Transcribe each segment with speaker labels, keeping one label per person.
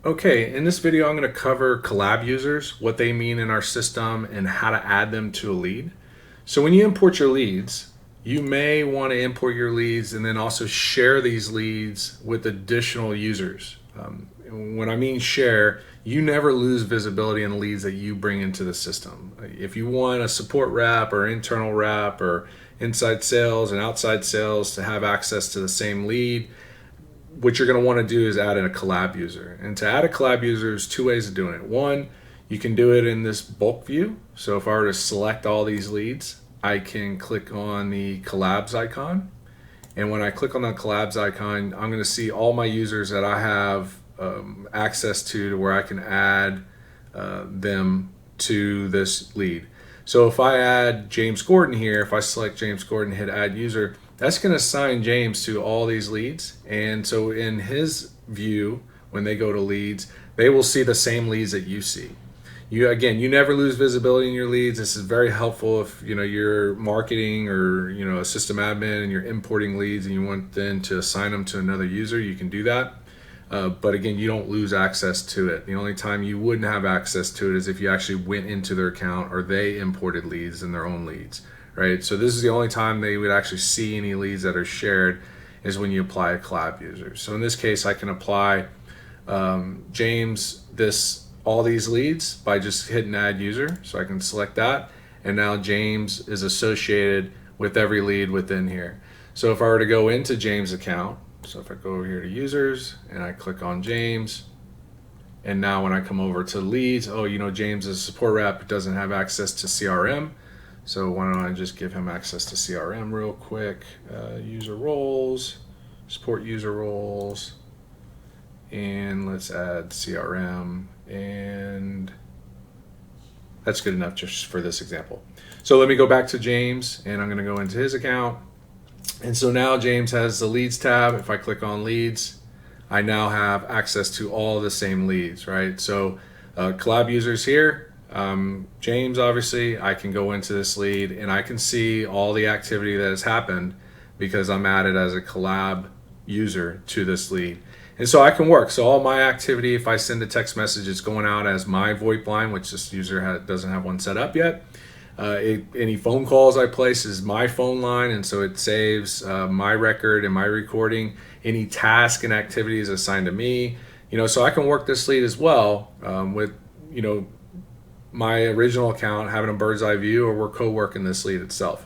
Speaker 1: Okay, in this video, I'm going to cover collab users, what they mean in our system, and how to add them to a lead. So when you import your leads, you may want to import your leads and then also share these leads with additional users. When I mean share, you never lose visibility in the leads that you bring into the system. If you want a support rep or internal rep or inside sales and outside sales to have access to the same lead, what you're going to want to do is add in a collab user. And to add a collab user, there's two ways of doing it. One, you can do it in this bulk view. So if I were to select all these leads, I can click on the collabs icon. And when I click on that collabs icon, I'm going to see all my users that I have access to where I can add them to this lead. So if I add James Gordon here, if I select James Gordon, hit add user, that's going to assign James to all these leads. And so in his view, when they go to leads, they will see the same leads that you see. You never lose visibility in your leads. This is very helpful if you're marketing or a system admin and you're importing leads and you want then to assign them to another user. You can do that. But again, you don't lose access to it. The only time you wouldn't have access to it is if you actually went into their account or they imported leads in their own leads, right? So this is the only time they would actually see any leads that are shared is when you apply a collab user. So in this case, I can apply James all these leads by just hitting add user. So I can select that. And now James is associated with every lead within here. So if I were to go into James' account, so if I go over here to users and I click on James, and now when I come over to leads, James is a support rep, doesn't have access to CRM. So why don't I just give him access to CRM real quick. User roles, support user roles, and let's add CRM, and that's good enough just for this example. So let me go back to James and I'm going to go into his account. And so now James has the leads tab. If I click on leads, I now have access to all the same leads, right? So collab users here, James, obviously, I can go into this lead and I can see all the activity that has happened because I'm added as a collab user to this lead. And so I can work. So all my activity, if I send a text message, it's going out as my VoIP line, which this user doesn't have one set up yet. Any phone calls I place is my phone line, and so it saves my record and my recording. Any task and activities assigned to me, so I can work this lead as well with my original account having a bird's eye view, or we're co-working this lead itself.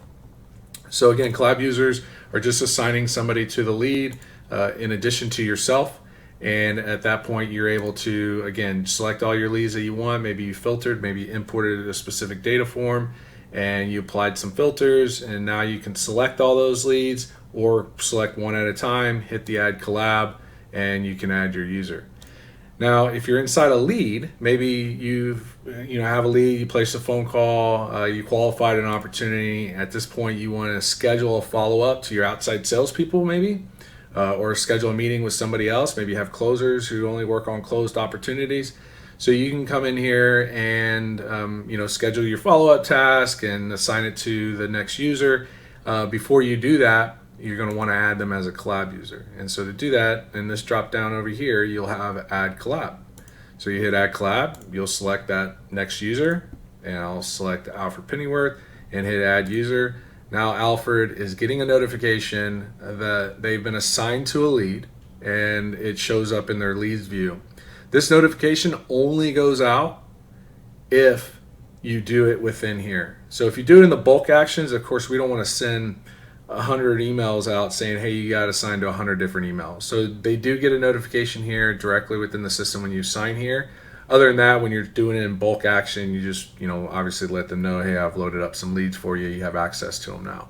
Speaker 1: So again, collab users are just assigning somebody to the lead in addition to yourself. And at that point, you're able to, again, select all your leads that you want. Maybe you filtered, maybe you imported a specific data form, and you applied some filters, and now you can select all those leads or select one at a time, hit the add collab, and you can add your user. Now, if you're inside a lead, maybe you have a lead, you placed a phone call, you qualified an opportunity. At this point, you want to schedule a follow-up to your outside salespeople, maybe. Or schedule a meeting with somebody else. Maybe you have closers who only work on closed opportunities. So you can come in here and schedule your follow-up task and assign it to the next user. Before you do that, you're going to want to add them as a collab user. And so to do that, in this drop down over here, you'll have add collab. So you hit add collab, you'll select that next user, and I'll select Alfred Pennyworth and hit add user. Now Alfred is getting a notification that they've been assigned to a lead, and it shows up in their leads view. This notification only goes out if you do it within here. So if you do it in the bulk actions, of course, we don't want to send 100 emails out saying, hey, you got assigned to 100 different emails. So they do get a notification here directly within the system when you sign here. Other than that, when you're doing it in bulk action, you just, obviously let them know, hey, I've loaded up some leads for you. You have access to them now.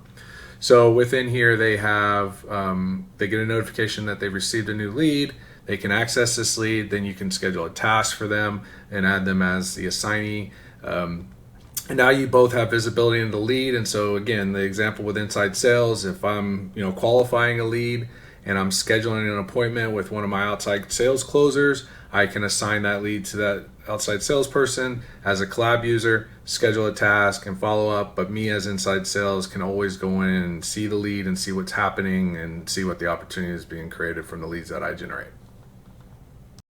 Speaker 1: So within here, they have, they get a notification that they've received a new lead. They can access this lead. Then you can schedule a task for them and add them as the assignee. And now you both have visibility into the lead. And so again, the example with inside sales, if I'm, qualifying a lead and I'm scheduling an appointment with one of my outside sales closers, I can assign that lead to that outside salesperson as a collab user, schedule a task and follow up. But me as inside sales can always go in and see the lead and see what's happening and see what the opportunity is being created from the leads that I generate.